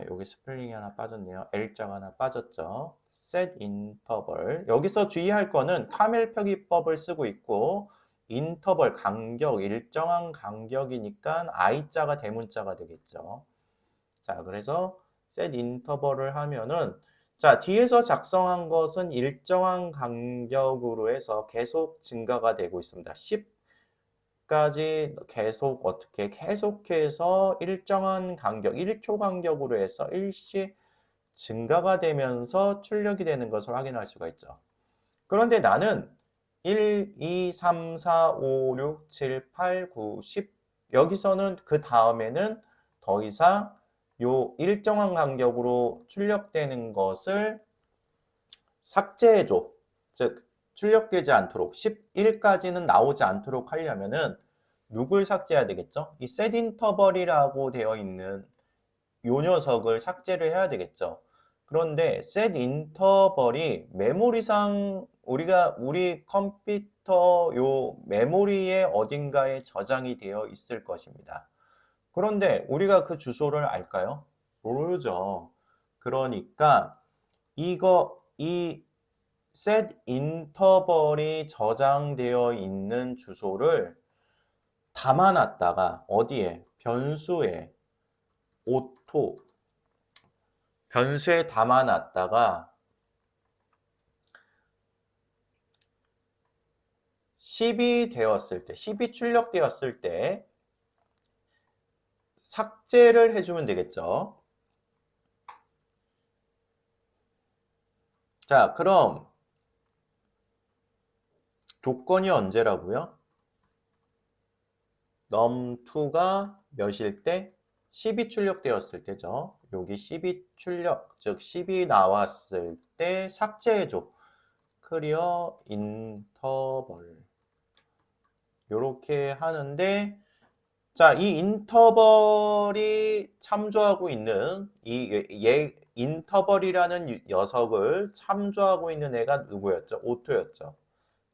여기 스펠링이 하나 빠졌네요. L자가 하나 빠졌죠. set interval. 여기서 주의할 거는 카멜 표기법을 쓰고 있고 인터벌 간격, 일정한 간격이니까 I자가 대문자가 되겠죠. 자, 그래서 set interval을 하면은 자, 뒤에서 작성한 것은 일정한 간격으로 해서 계속 증가가 되고 있습니다. 10까지 계속해서 일정한 간격, 1초 간격으로 해서 일씩 증가가 되면서 출력이 되는 것을 확인할 수가 있죠. 그런데 나는 1, 2, 3, 4, 5, 6, 7, 8, 9, 10 여기서는 그 다음에는 더 이상 요 일정한 간격으로 출력되는 것을 삭제해줘. 즉 출력되지 않도록 11까지는 나오지 않도록 하려면은 누굴 삭제해야 되겠죠? 이 set interval이라고 되어 있는 요 녀석을 삭제를 해야 되겠죠. 그런데 set interval이 메모리상 우리 컴퓨터 요 메모리의 어딘가에 저장이 되어 있을 것입니다. 그런데 우리가 그 주소를 알까요? 모르죠. 그러니까 이 set interval이 저장되어 있는 주소를 담아놨다가 어디에? 변수에 변수에 담아놨다가 10이 출력되었을 때 삭제를 해주면 되겠죠. 자, 그럼 조건이 언제라고요? num2가 몇일 때? 10이 출력되었을 때죠. 여기 10이 출력, 즉 10이 나왔을 때 삭제해줘. 클리어 인터벌. 이렇게 하는데, 자, 이 인터벌이 참조하고 있는 인터벌이라는 녀석을 참조하고 있는 애가 누구였죠? 오토였죠.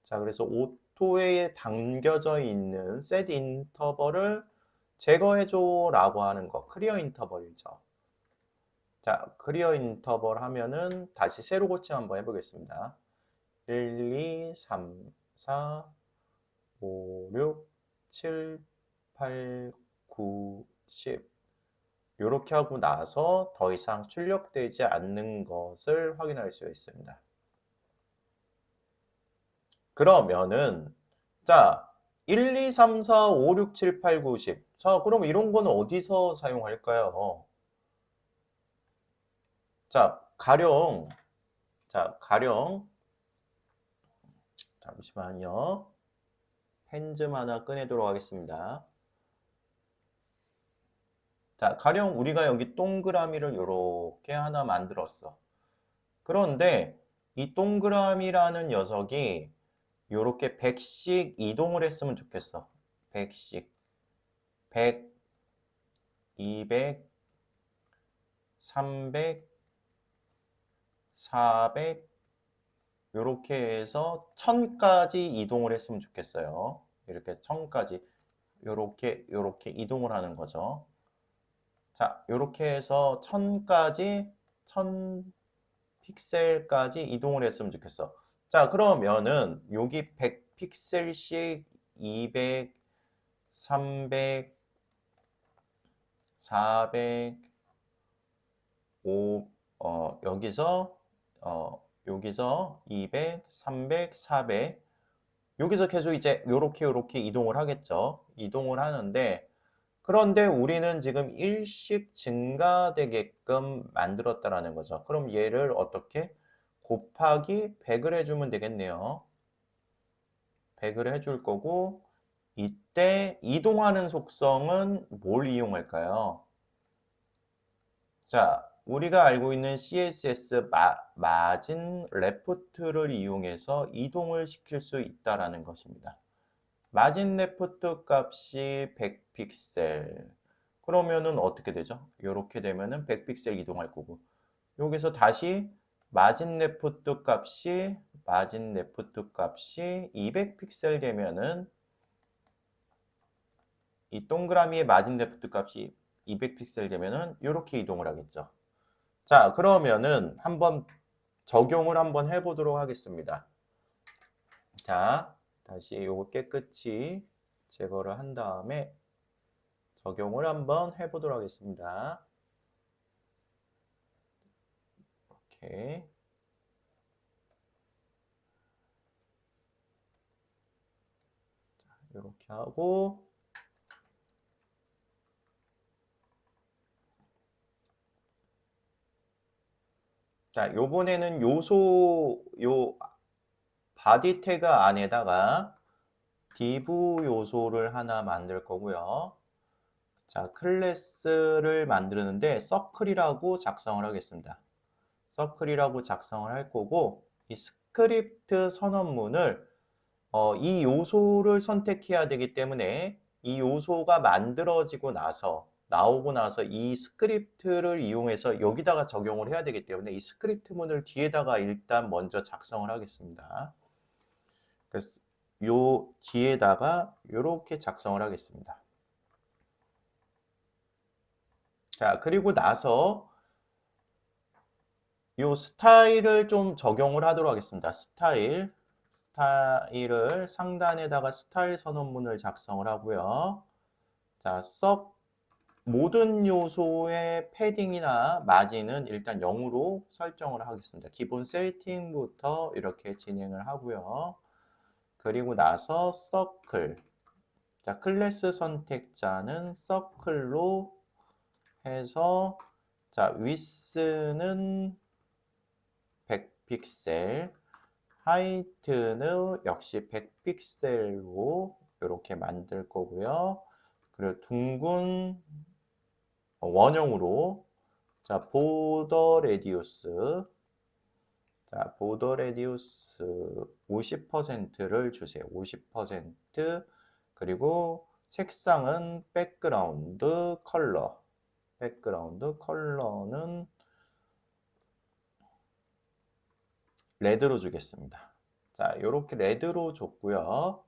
자, 그래서 오토에 담겨져 있는 set 인터벌을 제거해줘 라고 하는 거, 클리어 인터벌이죠. 자, 클리어 인터벌 하면은 다시 세로 고침 한번 해보겠습니다. 1, 2, 3, 4, 5, 6, 7, 8, 9, 10 이렇게 하고 나서 더 이상 출력되지 않는 것을 확인할 수 있습니다. 그러면은 자 1, 2, 3, 4, 5, 6, 7, 8, 9, 10 자, 그럼 이런 거는 어디서 사용할까요? 자, 가령 잠시만요. 펜 좀 하나 꺼내도록 하겠습니다. 자, 가령 우리가 여기 동그라미를 이렇게 하나 만들었어. 그런데 이 동그라미라는 녀석이 이렇게 100씩 이동을 했으면 좋겠어. 100씩. 100, 200, 300, 400 이렇게 해서 1000까지 이동을 했으면 좋겠어요. 이렇게 1000까지 이렇게 이동을 하는 거죠. 자, 이렇게 해서 1000까지 1000 픽셀까지 이동을 했으면 좋겠어. 자, 그러면은 여기 100 픽셀씩 200, 300, 400, 5, 여기서 200, 300, 400 여기서 계속 이제 요렇게 이동을 하겠죠. 이동을 하는데 그런데 우리는 지금 일씩 증가되게끔 만들었다라는 거죠. 그럼 얘를 어떻게? 곱하기 100을 해주면 되겠네요. 100을 해줄 거고 이때 이동하는 속성은 뭘 이용할까요? 자, 우리가 알고 있는 CSS 마진 레프트를 이용해서 이동을 시킬 수 있다라는 것입니다. 마진 레프트 값이 100 픽셀. 그러면은 어떻게 되죠? 이렇게 되면은 100 픽셀 이동할 거고. 여기서 다시 마진 레프트 값이 200 픽셀 되면은 이 동그라미의 마진 레프트 값이 200 픽셀 되면은 이렇게 이동을 하겠죠. 자, 그러면은 한번 적용을 한번 해보도록 하겠습니다. 자, 다시 요거 깨끗이 제거를 한 다음에 적용을 한번 해보도록 하겠습니다. 이렇게. 이렇게 하고 자, 요번에는 요 바디 태그 안에다가 div 요소를 하나 만들 거고요. 자, 클래스를 만드는데 서클이라고 작성을 하겠습니다. 서클이라고 작성을 할 거고 이 스크립트 선언문을 이 요소를 선택해야 되기 때문에 이 요소가 만들어지고 나서 나오고 나서 이 스크립트를 이용해서 여기다가 적용을 해야 되기 때문에 이 스크립트문을 뒤에다가 일단 먼저 작성을 하겠습니다. 그래서 요 뒤에다가 이렇게 작성을 하겠습니다. 자, 그리고 나서 요 스타일을 좀 적용을 하도록 하겠습니다. 스타일을 상단에다가 스타일 선언문을 작성을 하고요. 자, 모든 요소의 패딩이나 마진은 일단 0으로 설정을 하겠습니다. 기본 세팅부터 이렇게 진행을 하고요. 그리고 나서 서클. 자, 클래스 선택자는 서클로 해서 자, 위스는 100 픽셀 하이트는 역시 100픽셀로 이렇게 만들 거고요. 그리고 둥근 원형으로 자, 보더 레디우스 자, 보더 레디우스 50%를 주세요. 50% 그리고 색상은 백그라운드 컬러. 백그라운드 컬러는 레드로 주겠습니다. 자, 이렇게 레드로 줬고요.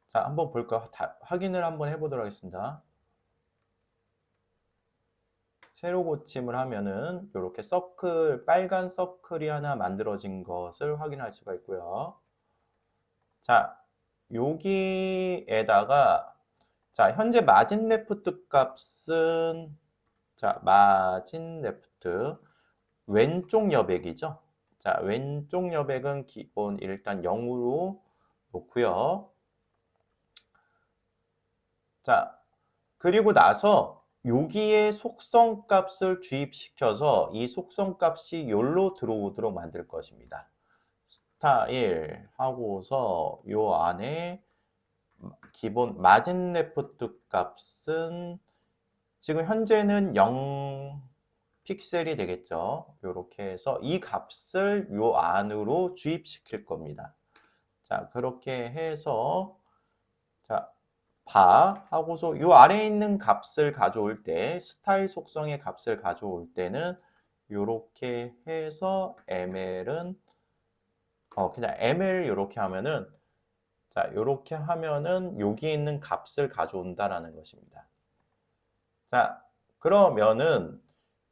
자, 한번 볼까? 확인을 한번 해보도록 하겠습니다. 세로 고침을 하면은 이렇게 서클, 빨간 서클이 하나 만들어진 것을 확인할 수가 있고요. 자, 여기에다가 자, 현재 마진 레프트 값은 자, 마진 레프트 왼쪽 여백이죠. 자, 왼쪽 여백은 기본 일단 0으로 놓고요. 자, 그리고 나서 여기에 속성 값을 주입시켜서 이 속성 값이 여기로 들어오도록 만들 것입니다. 스타일 하고서 요 안에 기본 마진 레프트 값은 지금 현재는 0 픽셀이 되겠죠. 이렇게 해서 이 값을 요 안으로 주입시킬 겁니다. 자, 그렇게 해서 자, 바 하고서 요 아래에 있는 값을 가져올 때 스타일 속성의 값을 가져올 때는 요렇게 해서 ml은 그냥 ml 요렇게 하면은 자, 요렇게 하면은 여기 있는 값을 가져온다라는 것입니다. 자, 그러면은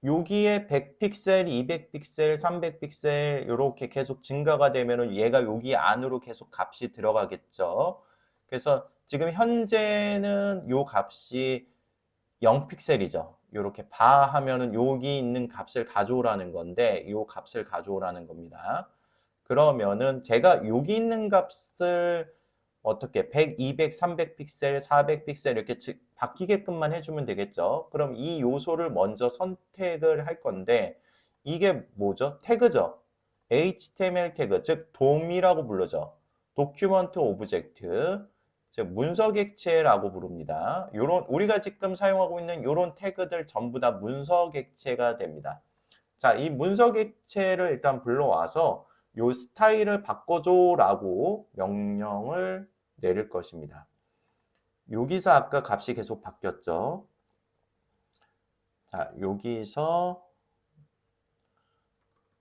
여기에 100픽셀, 200픽셀, 300픽셀 이렇게 계속 증가가 되면은 얘가 여기 안으로 계속 값이 들어가겠죠. 그래서 지금 현재는 요 값이 0픽셀이죠. 이렇게 바 하면은 여기 있는 값을 가져오라는 건데 요 값을 가져오라는 겁니다. 그러면은 제가 여기 있는 값을 어떻게 100, 200, 300픽셀, 400픽셀 이렇게 바뀌게끔만 해주면 되겠죠. 그럼 이 요소를 먼저 선택을 할 건데 이게 뭐죠? 태그죠. HTML 태그, 즉 DOM이라고 부르죠. 도큐먼트 오브젝트, 즉 문서객체라고 부릅니다. 요런 우리가 지금 사용하고 있는 요런 태그들 전부 다 문서객체가 됩니다. 자, 이 문서객체를 일단 불러와서 요 스타일을 바꿔줘라고 명령을 내릴 것입니다. 여기서 아까 값이 계속 바뀌었죠. 자, 여기서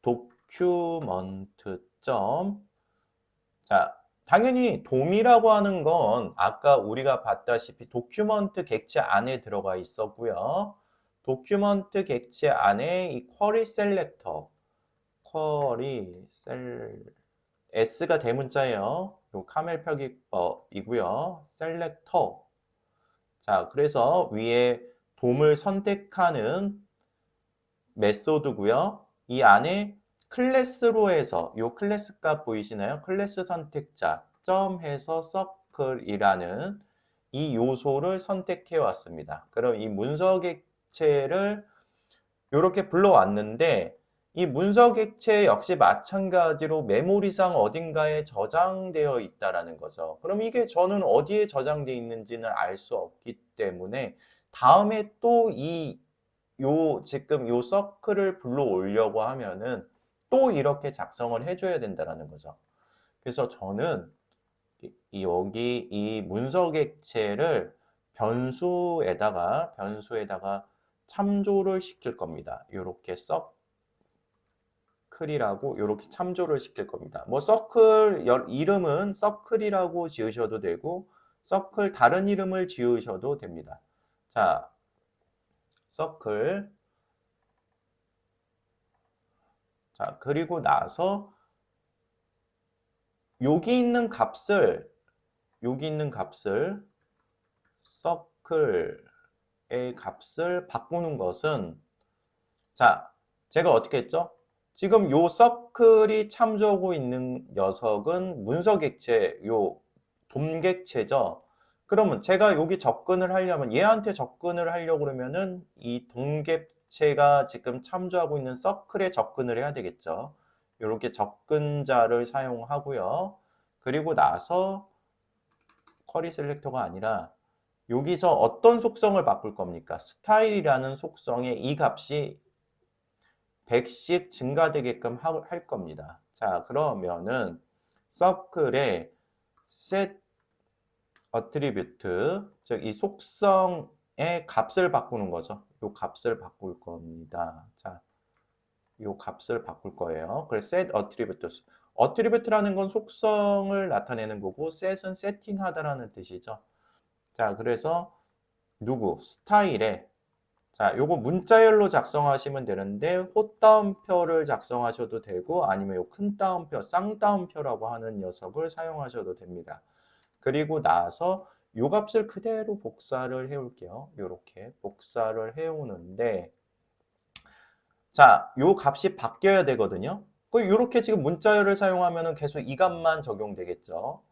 도큐먼트 점 자, 당연히 돔이라고 하는 건 아까 우리가 봤다시피 도큐먼트 객체 안에 들어가 있었고요. 도큐먼트 객체 안에 이 쿼리 셀렉터 쿼리 셀 S가 대문자예요. 요 카멜 표기법이고요. 셀렉터. 자, 그래서 위에 돔을 선택하는 메소드고요. 이 안에 클래스로 해서 요 클래스 값 보이시나요? 클래스 선택자 점 해서 서클이라는 이 요소를 선택해 왔습니다. 그럼 이 문서 객체를 이렇게 불러왔는데 이 문서 객체 역시 마찬가지로 메모리상 어딘가에 저장되어 있다라는 거죠. 그럼 이게 저는 어디에 저장되어 있는지는 알 수 없기 때문에 다음에 또 지금 요 서클을 불러오려고 하면은 또 이렇게 작성을 해줘야 된다라는 거죠. 그래서 저는 여기 이 문서 객체를 변수에다가 참조를 시킬 겁니다. 이렇게 서클이라고 이렇게 참조를 시킬 겁니다. 뭐 서클 이름은 서클이라고 지으셔도 되고 서클 다른 이름을 지으셔도 됩니다. 자, 서클. 자, 그리고 나서 여기 있는 값을 서클의 값을 바꾸는 것은 자, 제가 어떻게 했죠? 지금 요 서클이 참조하고 있는 녀석은 문서객체, 요 돔객체죠. 그러면 제가 여기 접근을 하려면 얘한테 접근을 하려고 그러면은 이 돔객체가 지금 참조하고 있는 서클에 접근을 해야 되겠죠. 이렇게 접근자를 사용하고요. 그리고 나서 쿼리 셀렉터가 아니라 여기서 어떤 속성을 바꿀 겁니까? 스타일이라는 속성에 이 값이 100씩 증가되게끔 할 겁니다. 자, 그러면은 서클에 set attribute, 즉 이 속성의 값을 바꾸는 거죠. 이 값을 바꿀 겁니다. 자, 이 값을 바꿀 거예요. 그래서 set attribute. attribute라는 건 속성을 나타내는 거고 set은 세팅하다라는 뜻이죠. 자, 그래서 누구? 스타일에 자, 요거 문자열로 작성하시면 되는데 호따옴표를 작성하셔도 되고 아니면 요 큰 따옴표, 쌍따옴표라고 하는 녀석을 사용하셔도 됩니다. 그리고 나서 요 값을 그대로 복사를 해올게요. 요렇게 복사를 해오는데 자, 요 값이 바뀌어야 되거든요. 요렇게 지금 문자열을 사용하면 계속 이 값만 적용되겠죠.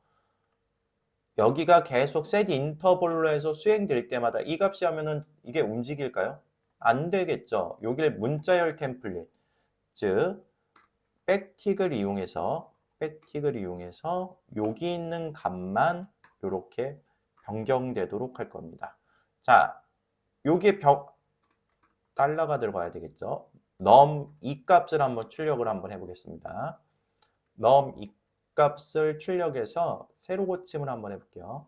여기가 계속 set 인터벌로 해서 수행될 때마다 이 값이 하면은 이게 움직일까요? 안 되겠죠. 여기를 문자열 템플릿, 즉 백틱을 이용해서 여기 있는 값만 이렇게 변경되도록 할 겁니다. 자, 여기에 달러가 들어가야 되겠죠. num 이 값을 한번 출력을 한번 해보겠습니다. num 이 값을 출력해서 세로 고침을 한번 해볼게요.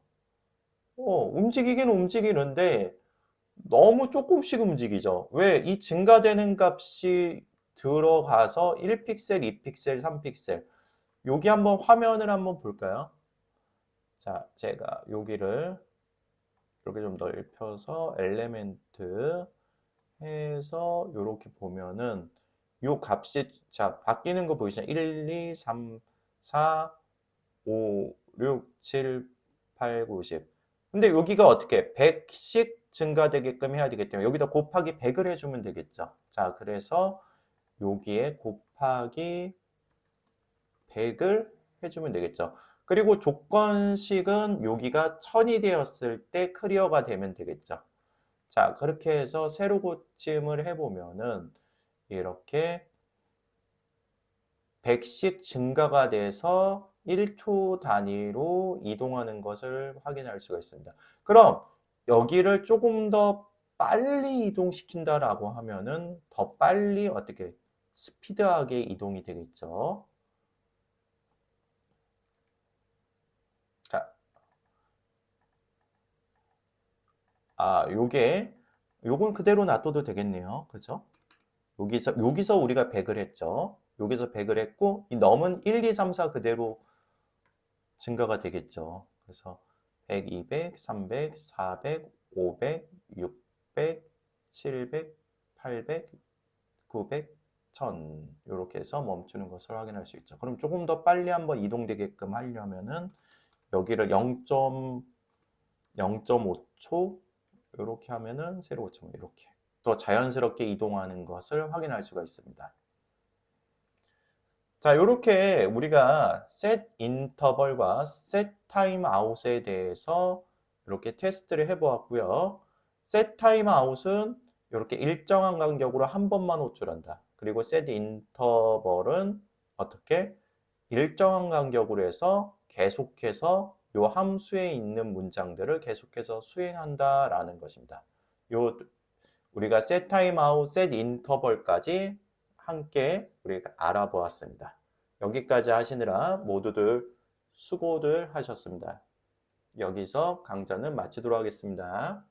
움직이긴 움직이는데 너무 조금씩 움직이죠. 왜? 이 증가되는 값이 들어가서 1픽셀, 2픽셀, 3픽셀. 여기 한번 화면을 한번 볼까요? 자, 제가 여기를 이렇게 좀 넓혀서 엘리멘트 해서 이렇게 보면은 요 값이 자 바뀌는 거 보이시죠? 1, 2, 3, 4, 5, 6, 7, 8, 9, 10. 근데 여기가 어떻게 100씩 증가되게끔 해야 되기 때문에 여기다 곱하기 100을 해주면 되겠죠. 자, 그래서 여기에 곱하기 100을 해주면 되겠죠. 그리고 조건식은 여기가 1000이 되었을 때 클리어가 되면 되겠죠. 자, 그렇게 해서 세로 고침을 해보면은 이렇게 100씩 증가가 돼서 1초 단위로 이동하는 것을 확인할 수가 있습니다. 그럼 여기를 조금 더 빨리 이동시킨다라고 하면은 더 빨리 어떻게 스피드하게 이동이 되겠죠. 자, 요건 그대로 놔둬도 되겠네요. 그죠? 여기서 우리가 100을 했죠. 여기서 100을 했고 이 넘은 1, 2, 3, 4 그대로 증가가 되겠죠. 그래서 100, 200, 300, 400, 500, 600, 700, 800, 900, 1000 이렇게 해서 멈추는 것을 확인할 수 있죠. 그럼 조금 더 빨리 한번 이동되게끔 하려면은 여기를 0.5초 이렇게 하면은 세로 고치면 이렇게 더 자연스럽게 이동하는 것을 확인할 수가 있습니다. 자, 이렇게 우리가 set interval과 set timeout에 대해서 이렇게 테스트를 해보았고요. set timeout은 이렇게 일정한 간격으로 한 번만 호출한다. 그리고 set interval은 어떻게? 일정한 간격으로 해서 계속해서 요 함수에 있는 문장들을 계속해서 수행한다라는 것입니다. 우리가 set timeout, set interval까지 함께 우리가 알아보았습니다. 여기까지 하시느라 모두들 수고들 하셨습니다. 여기서 강좌는 마치도록 하겠습니다.